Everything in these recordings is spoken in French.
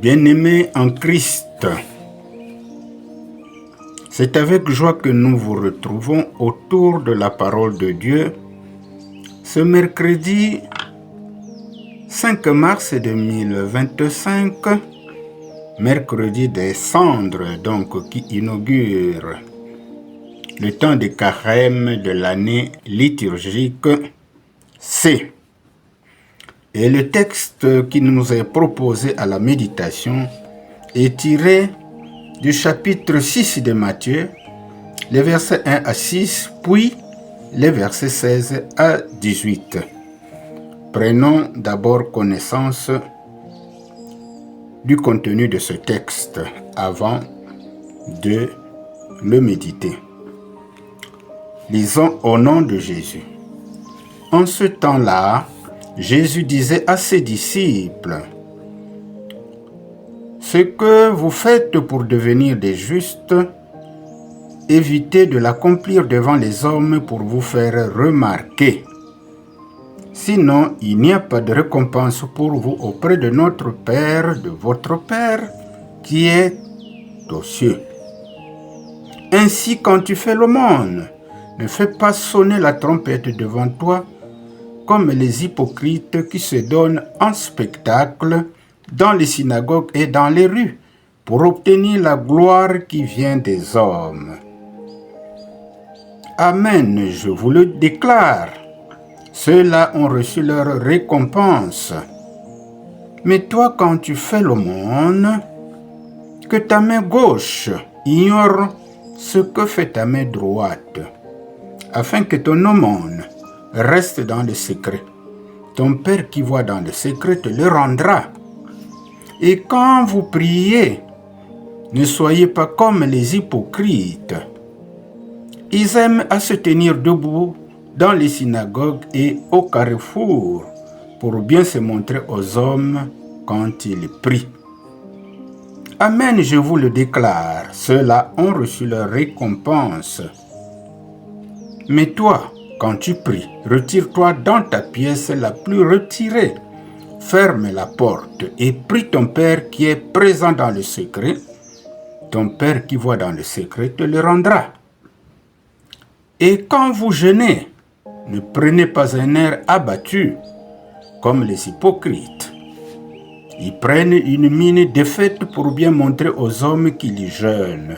Bien-aimés en Christ, c'est avec joie que nous vous retrouvons autour de la parole de Dieu ce mercredi 5 mars 2025, mercredi des cendres, donc qui inaugure le temps de carême de l'année liturgique C. Et le texte qui nous est proposé à la méditation est tiré du chapitre 6 de Matthieu, les versets 1 à 6, puis les versets 16 à 18. Prenons d'abord connaissance du contenu de ce texte avant de le méditer. Lisons au nom de Jésus. En ce temps-là, Jésus disait à ses disciples, « Ce que vous faites pour devenir des justes, évitez de l'accomplir devant les hommes pour vous faire remarquer. Sinon, il n'y a pas de récompense pour vous auprès de notre Père, de votre Père, qui est aux cieux. Ainsi, quand tu fais l'aumône, ne fais pas sonner la trompette devant toi, comme les hypocrites qui se donnent en spectacle dans les synagogues et dans les rues, pour obtenir la gloire qui vient des hommes. Amen, je vous le déclare. Ceux-là ont reçu leur récompense. Mais toi, quand tu fais l'aumône, que ta main gauche ignore ce que fait ta main droite, afin que ton aumône reste dans le secret. Ton Père qui voit dans le secret te le rendra. Et quand vous priez, ne soyez pas comme les hypocrites. Ils aiment à se tenir debout dans les synagogues et au carrefour pour bien se montrer aux hommes quand ils prient. Amen, je vous le déclare, ceux-là ont reçu leur récompense. Mais toi, quand tu pries, retire-toi dans ta pièce la plus retirée, ferme la porte et prie ton Père qui est présent dans le secret. Ton Père qui voit dans le secret te le rendra. Et quand vous jeûnez, ne prenez pas un air abattu comme les hypocrites. Ils prennent une mine défaite pour bien montrer aux hommes qu'ils jeûnent.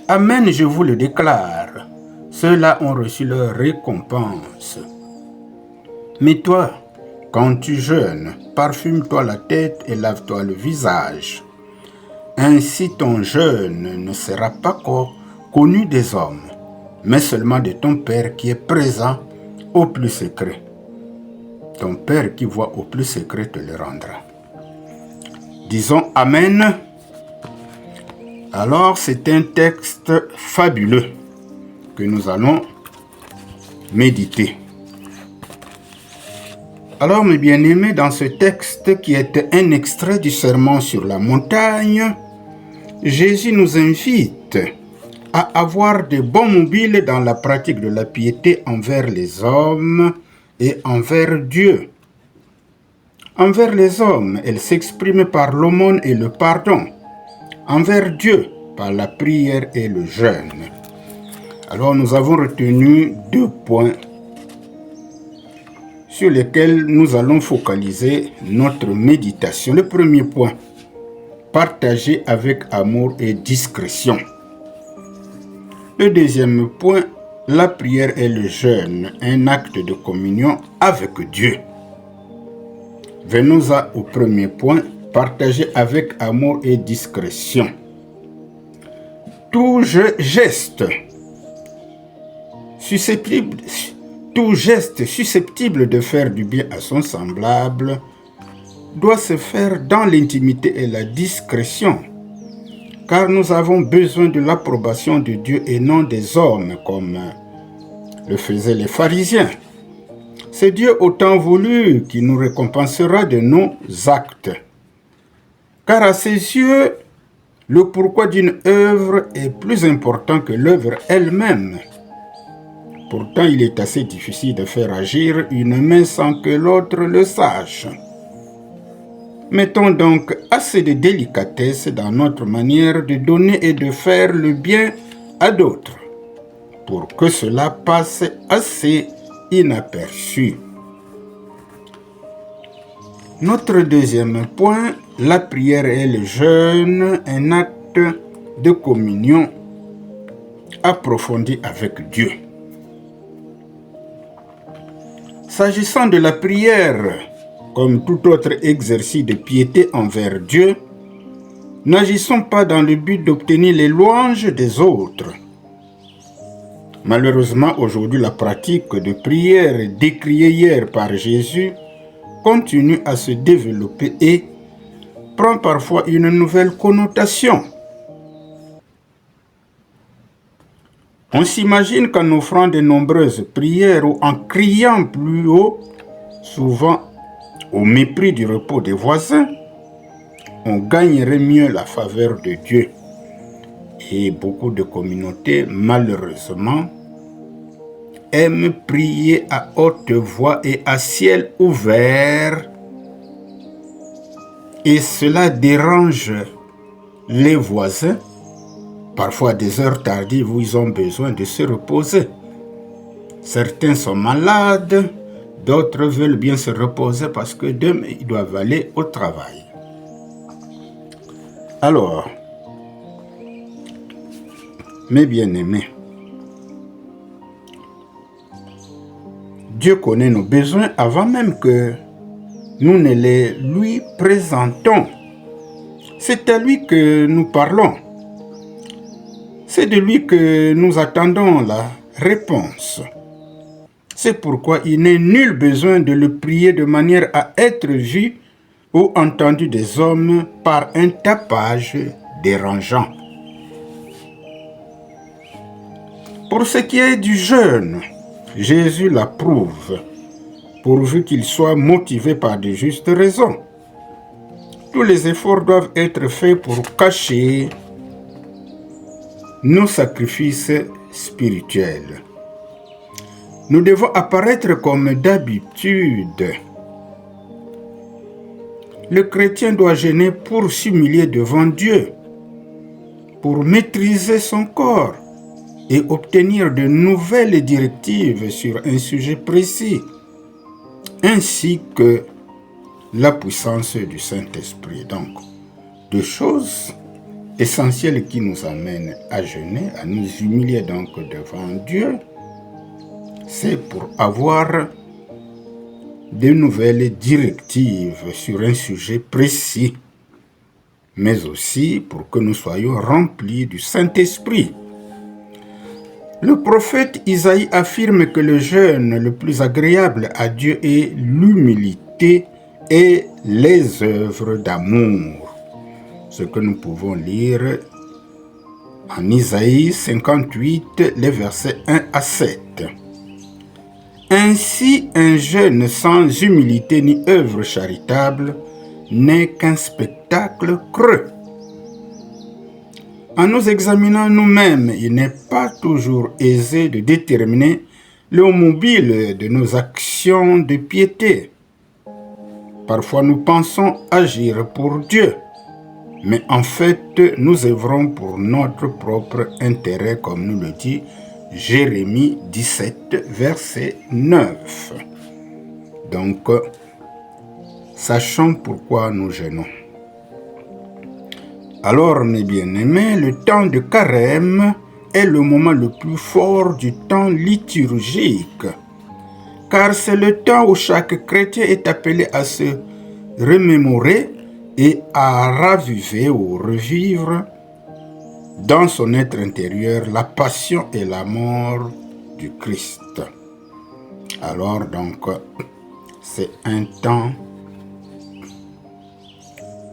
Amen, je vous le déclare. Ceux-là ont reçu leur récompense. Mais toi, quand tu jeûnes, parfume-toi la tête et lave-toi le visage. Ainsi ton jeûne ne sera pas connu des hommes, mais seulement de ton Père qui est présent au plus secret. Ton Père qui voit au plus secret te le rendra. Disons Amen. Alors c'est un texte fabuleux que nous allons méditer. Alors mes bien-aimés, dans ce texte qui est un extrait du Sermon sur la montagne, Jésus nous invite à avoir de bons mobiles dans la pratique de la piété envers les hommes et envers Dieu. Envers les hommes, elle s'exprime par l'aumône et le pardon. Envers Dieu, par la prière et le jeûne. Alors nous avons retenu 2 points sur lesquels nous allons focaliser notre méditation. Le premier point, partager avec amour et discrétion. Le deuxième point, la prière et le jeûne, un acte de communion avec Dieu. Venons au premier point, partager avec amour et discrétion. Tout geste susceptible de faire du bien à son semblable doit se faire dans l'intimité et la discrétion, car nous avons besoin de l'approbation de Dieu et non des hommes, comme le faisaient les pharisiens. C'est Dieu autant voulu qui nous récompensera de nos actes, car à ses yeux, le pourquoi d'une œuvre est plus important que l'œuvre elle-même. Pourtant, il est assez difficile de faire agir une main sans que l'autre le sache. Mettons donc assez de délicatesse dans notre manière de donner et de faire le bien à d'autres, pour que cela passe assez inaperçu. Notre deuxième point, la prière et le jeûne, un acte de communion approfondie avec Dieu. S'agissant de la prière, comme tout autre exercice de piété envers Dieu, n'agissons pas dans le but d'obtenir les louanges des autres. Malheureusement, aujourd'hui, la pratique de prière décriée hier par Jésus continue à se développer et prend parfois une nouvelle connotation. On s'imagine qu'en offrant de nombreuses prières ou en criant plus haut, souvent au mépris du repos des voisins, on gagnerait mieux la faveur de Dieu. Et beaucoup de communautés, malheureusement, aiment prier à haute voix et à ciel ouvert, et cela dérange les voisins, parfois à des heures tardives où ils ont besoin de se reposer. Certains sont malades, d'autres veulent bien se reposer parce que demain ils doivent aller au travail. Alors, mes bien-aimés, Dieu connaît nos besoins avant même que nous ne les lui présentons. C'est à lui que nous parlons. C'est de lui que nous attendons la réponse. C'est pourquoi il n'est nul besoin de le prier de manière à être vu ou entendu des hommes par un tapage dérangeant. Pour ce qui est du jeûne, Jésus l'approuve, pourvu qu'il soit motivé par de justes raisons. Tous les efforts doivent être faits pour cacher nos sacrifices spirituels. Nous devons apparaître comme d'habitude. Le chrétien doit jeûner pour s'humilier devant Dieu, pour maîtriser son corps et obtenir de nouvelles directives sur un sujet précis, ainsi que la puissance du Saint-Esprit. Donc, deux choses essentielles qui nous amènent à jeûner, à nous humilier donc devant Dieu, c'est pour avoir de nouvelles directives sur un sujet précis, mais aussi pour que nous soyons remplis du Saint-Esprit. Le prophète Isaïe affirme que le jeûne le plus agréable à Dieu est l'humilité et les œuvres d'amour. Ce que nous pouvons lire en Isaïe 58, les versets 1 à 7. Ainsi, un jeûne sans humilité ni œuvre charitable n'est qu'un spectacle creux. En nous examinant nous-mêmes, il n'est pas toujours aisé de déterminer le mobile de nos actions de piété. Parfois, nous pensons agir pour Dieu, mais en fait, nous œuvrons pour notre propre intérêt, comme nous le dit Jérémie 17, verset 9. Donc, sachons pourquoi nous jeûnons. Alors, mes bien-aimés, le temps de carême est le moment le plus fort du temps liturgique, car c'est le temps où chaque chrétien est appelé à se remémorer et à raviver ou revivre dans son être intérieur la passion et la mort du Christ. Alors donc, c'est un temps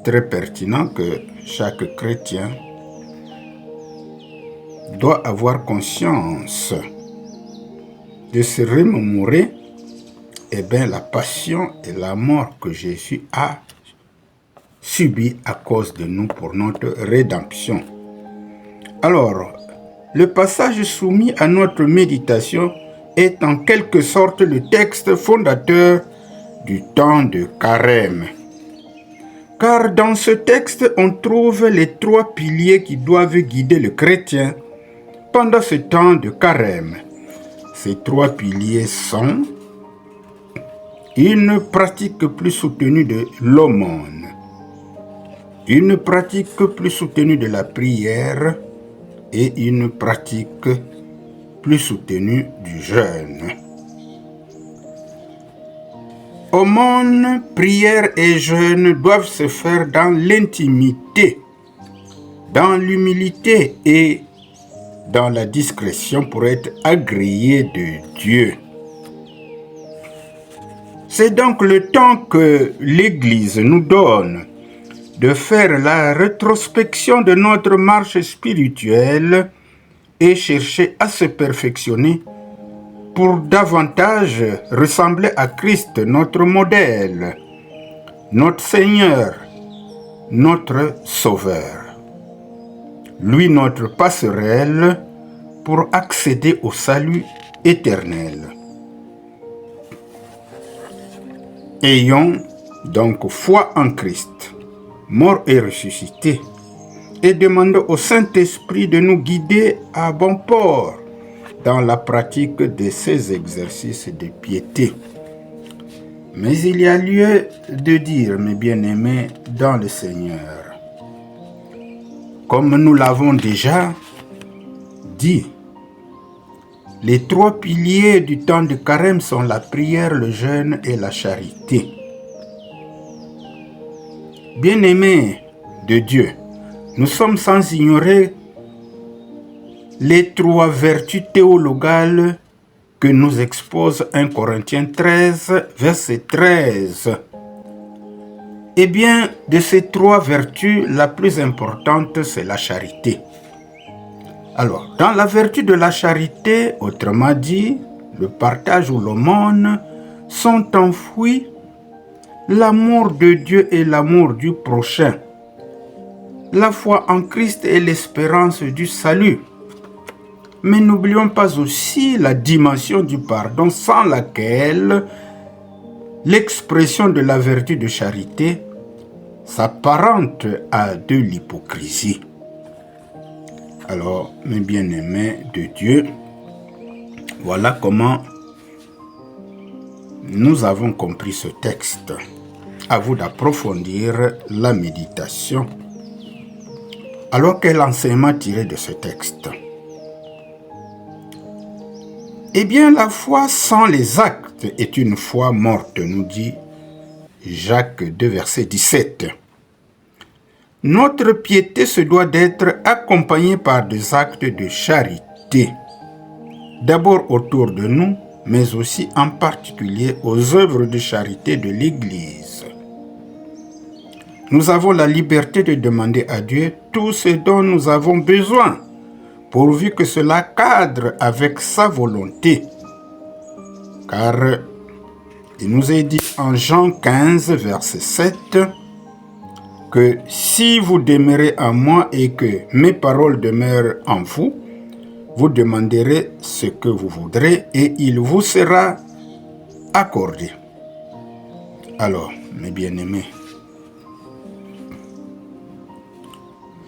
très pertinent que chaque chrétien doit avoir conscience de se remémorer la passion et la mort que Jésus a subi à cause de nous pour notre rédemption. Alors, le passage soumis à notre méditation est en quelque sorte le texte fondateur du temps de carême. Car dans ce texte, on trouve les 3 piliers qui doivent guider le chrétien pendant ce temps de carême. Ces 3 piliers sont une pratique plus soutenue de l'aumône, une pratique plus soutenue de la prière et une pratique plus soutenue du jeûne. Aumône, prière et jeûne doivent se faire dans l'intimité, dans l'humilité et dans la discrétion pour être agréé de Dieu. C'est donc le temps que l'Église nous donne de faire la rétrospection de notre marche spirituelle et chercher à se perfectionner pour davantage ressembler à Christ, notre modèle, notre Seigneur, notre Sauveur. Lui, notre passerelle pour accéder au salut éternel. Ayons donc foi en Christ, mort et ressuscité, et demandons au Saint-Esprit de nous guider à bon port dans la pratique de ces exercices de piété. Mais il y a lieu de dire, mes bien-aimés, dans le Seigneur, comme nous l'avons déjà dit, les 3 piliers du temps de carême sont la prière, le jeûne et la charité. Bien-aimés de Dieu, nous sommes sans ignorer les 3 vertus théologales que nous expose 1 Corinthiens 13, verset 13. Eh bien, de ces 3 vertus, la plus importante, c'est la charité. Alors, dans la vertu de la charité, autrement dit, le partage ou l'aumône, sont enfouis l'amour de Dieu et l'amour du prochain, la foi en Christ et l'espérance du salut. Mais n'oublions pas aussi la dimension du pardon sans laquelle l'expression de la vertu de charité s'apparente à de l'hypocrisie. Alors, mes bien-aimés de Dieu, voilà comment nous avons compris ce texte. À vous d'approfondir la méditation. Alors, quel enseignement tirer de ce texte? Eh bien, la foi sans les actes est une foi morte, nous dit Jacques 2, verset 17. Notre piété se doit d'être accompagnée par des actes de charité, d'abord autour de nous, mais aussi en particulier aux œuvres de charité de l'Église. Nous avons la liberté de demander à Dieu tout ce dont nous avons besoin, pourvu que cela cadre avec sa volonté. Car il nous est dit en Jean 15, verset 7, que si vous demeurez en moi et que mes paroles demeurent en vous, vous demanderez ce que vous voudrez et il vous sera accordé. Alors, mes bien-aimés,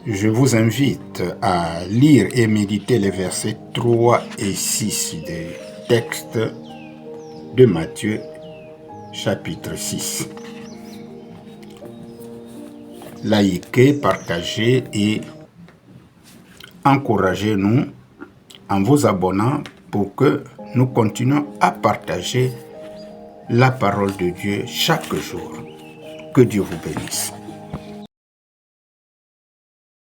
je vous invite à lire et méditer les versets 3 et 6 du texte de Matthieu, chapitre 6. Likez, partagez et encouragez-nous en vous abonnant pour que nous continuions à partager la parole de Dieu chaque jour. Que Dieu vous bénisse.